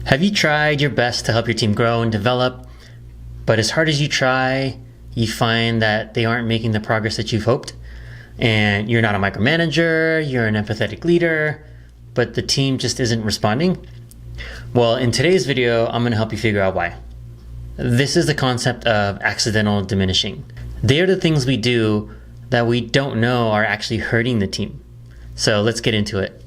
Have you tried your best to help your team grow and develop, but as hard as you try, you find that they aren't making the progress that you've hoped? And you're not a micromanager, you're an empathetic leader, but the team just isn't responding? Well, in today's video, I'm going to help you figure out why. This is the concept of accidental diminishing. They are the things we do that we don't know are actually hurting the team. So let's get into it.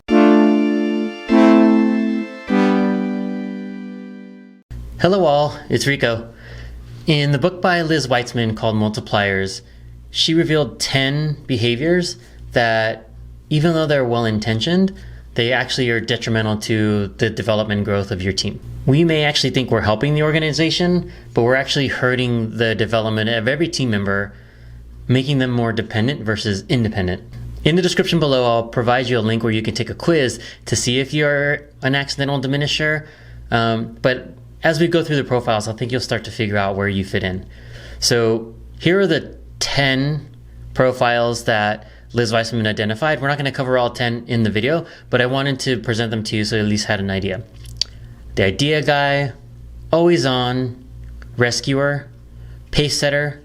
Hello all, it's Rico. In the book by Liz Weitzman called Multipliers, she revealed 10 behaviors that, even though they're well-intentioned, they actually are detrimental to the development and growth of your team. We may actually think we're helping the organization, but we're actually hurting the development of every team member, making them more dependent versus independent. In the description below, I'll provide you a link where you can take a quiz to see if you're an accidental diminisher. But as we go through the profiles, I think you'll start to figure out where you fit in. So here are the 10 profiles that Liz Weitzman identified. We're not going to cover all 10 in the video, but I wanted to present them to you so you at least had an idea. The idea guy, always on, rescuer, pace setter,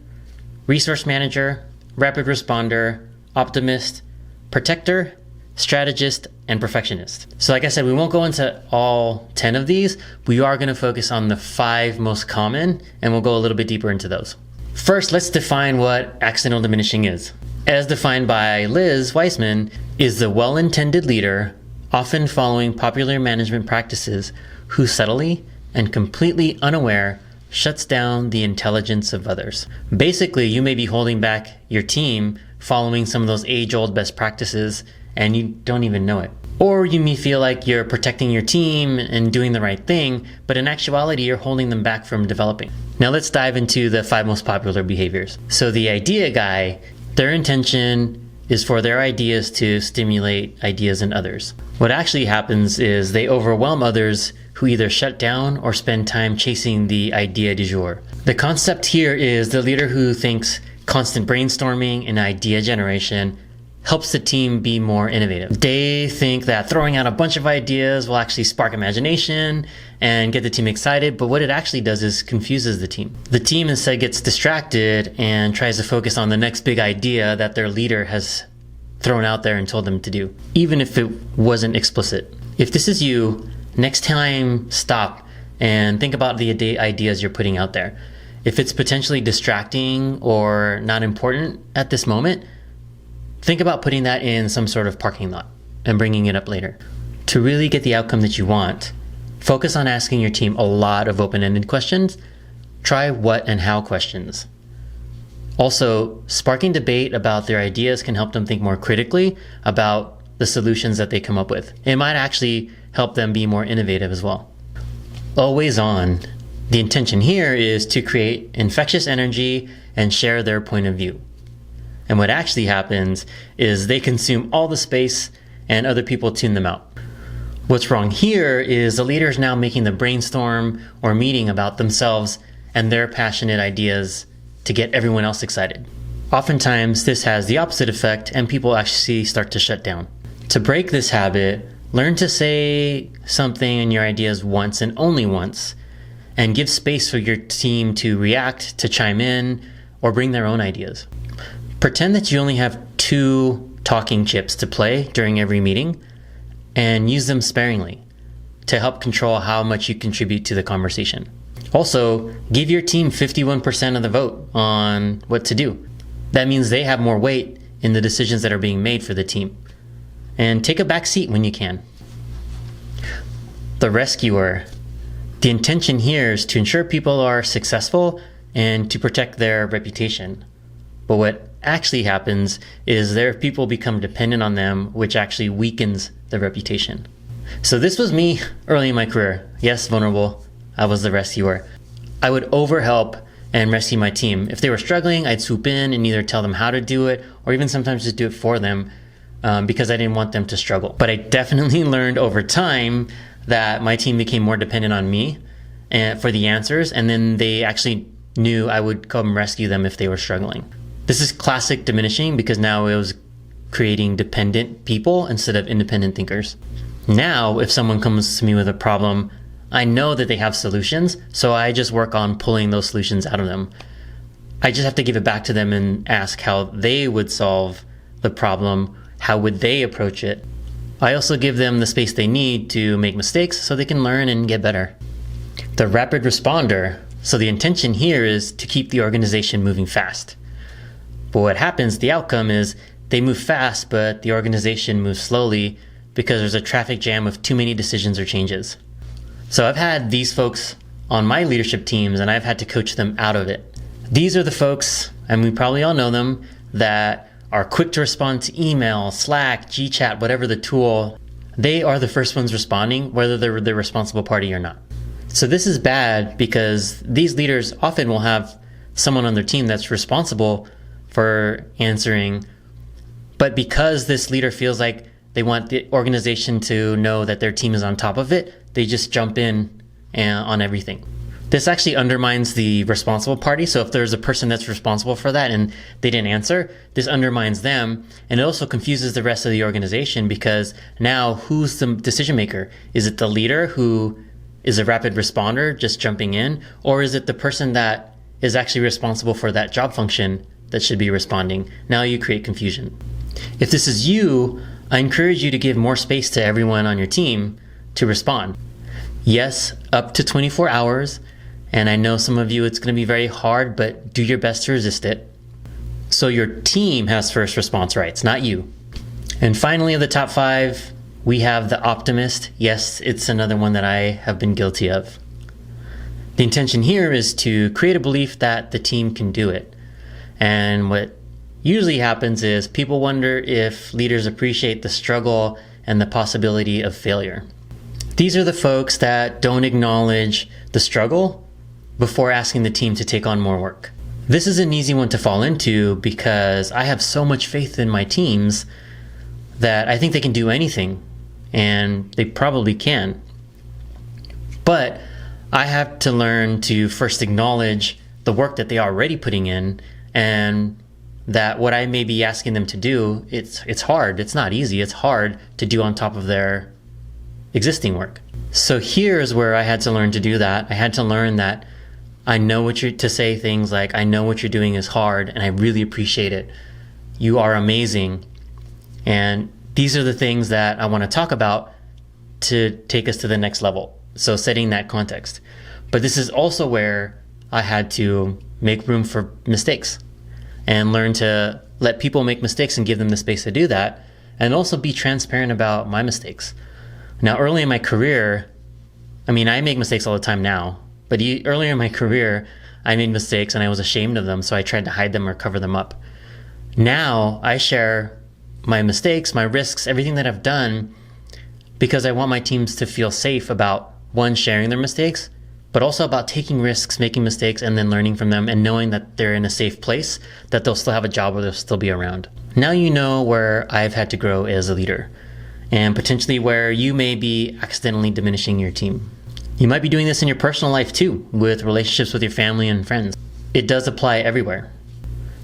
resource manager, rapid responder, optimist, protector, strategist, and perfectionist. So like I said, we won't go into all 10 of these. We are going to focus on the 5 most common, and we'll go a little bit deeper into those. First, let's define what accidental diminishing is. As defined by Liz Weitzman, is the well-intended leader, often following popular management practices, who subtly and completely unaware shuts down the intelligence of others. Basically, you may be holding back your team following some of those age-old best practices and you don't even know it. Or you may feel like you're protecting your team and doing the right thing, but in actuality, you're holding them back from developing. Now let's dive into the 5 most popular behaviors. So the idea guy, their intention is for their ideas to stimulate ideas in others. What actually happens is they overwhelm others who either shut down or spend time chasing the idea du jour. The concept here is the leader who thinks constant brainstorming and idea generation helps the team be more innovative. They think that throwing out a bunch of ideas will actually spark imagination and get the team excited, but what it actually does is confuses the team. The team instead gets distracted and tries to focus on the next big idea that their leader has thrown out there and told them to do, even if it wasn't explicit. If this is you, next time stop and think about the ideas you're putting out there. If it's potentially distracting or not important at this moment, think about putting that in some sort of parking lot and bringing it up later. To really get the outcome that you want, focus on asking your team a lot of open-ended questions. Try what and how questions. Also, sparking debate about their ideas can help them think more critically about the solutions that they come up with. It might actually help them be more innovative as well. Always on. The intention here is to create infectious energy and share their point of view. And what actually happens is they consume all the space and other people tune them out. What's wrong here is the leader is now making the brainstorm or meeting about themselves and their passionate ideas to get everyone else excited. Oftentimes, this has the opposite effect and people actually start to shut down. To break this habit, learn to say something in your ideas once and only once, and give space for your team to react, to chime in, or bring their own ideas. Pretend that you only have 2 talking chips to play during every meeting and use them sparingly to help control how much you contribute to the conversation. Also, give your team 51% of the vote on what to do. That means they have more weight in the decisions that are being made for the team. And take a back seat when you can. The rescuer. The intention here is to ensure people are successful and to protect their reputation. But what actually happens is their people become dependent on them, which actually weakens the reputation. So this was me early in my career. Yes, vulnerable. I was the rescuer. I would overhelp and rescue my team. If they were struggling, I'd swoop in and either tell them how to do it or even sometimes just do it for them because I didn't want them to struggle. But I definitely learned over time that my team became more dependent on me for the answers, and then they actually knew I would come rescue them if they were struggling. This is classic diminishing because now it was creating dependent people instead of independent thinkers. Now, if someone comes to me with a problem, I know that they have solutions, so I just work on pulling those solutions out of them. I just have to give it back to them and ask how they would solve the problem, how would they approach it. I also give them the space they need to make mistakes so they can learn and get better. The rapid responder. So the intention here is to keep the organization moving fast. But what happens, the outcome is they move fast, but the organization moves slowly because there's a traffic jam of too many decisions or changes. So I've had these folks on my leadership teams and I've had to coach them out of it. These are the folks, and we probably all know them, that are quick to respond to email, Slack, GChat, whatever the tool. They are the first ones responding, whether they're the responsible party or not. So this is bad because these leaders often will have someone on their team that's responsible for answering, but because this leader feels like they want the organization to know that their team is on top of it, they just jump in on everything. This actually undermines the responsible party. So if there's a person that's responsible for that and they didn't answer, this undermines them. And it also confuses the rest of the organization because now who's the decision maker? Is it the leader who is a rapid responder just jumping in? Or is it the person that is actually responsible for that job function that should be responding? Now you create confusion. If this is you, I encourage you to give more space to everyone on your team to respond. Yes, up to 24 hours. And I know some of you, it's going to be very hard, but do your best to resist it. So your team has first response rights, not you. And finally, of the top 5, we have the optimist. Yes, it's another one that I have been guilty of. The intention here is to create a belief that the team can do it. And what usually happens is people wonder if leaders appreciate the struggle and the possibility of failure. These are the folks that don't acknowledge the struggle before asking the team to take on more work. This is an easy one to fall into because I have so much faith in my teams that I think they can do anything, and they probably can. But I have to learn to first acknowledge the work that they are already putting in, and that what I may be asking them to do, it's hard. It's not easy. It's hard to do on top of their existing work. So here's where I had to learn to do that. I had to learn that I know to say things like, I know what you're doing is hard and I really appreciate it. You are amazing. And these are the things that I want to talk about to take us to the next level. So setting that context. But this is also where I had to make room for mistakes and learn to let people make mistakes and give them the space to do that. And also be transparent about my mistakes. Now, early in my career, I make mistakes all the time now. But earlier in my career, I made mistakes and I was ashamed of them, so I tried to hide them or cover them up. Now, I share my mistakes, my risks, everything that I've done, because I want my teams to feel safe about, one, sharing their mistakes, but also about taking risks, making mistakes, and then learning from them and knowing that they're in a safe place, that they'll still have a job or they'll still be around. Now you know where I've had to grow as a leader, and potentially where you may be accidentally diminishing your team. You might be doing this in your personal life too, with relationships with your family and friends. It does apply everywhere.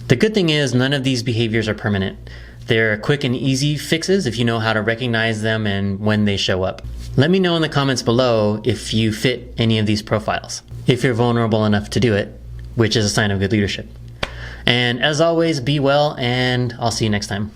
The good thing is none of these behaviors are permanent. They're quick and easy fixes if you know how to recognize them and when they show up. Let me know in the comments below if you fit any of these profiles, if you're vulnerable enough to do it, which is a sign of good leadership. And as always, be well, and I'll see you next time.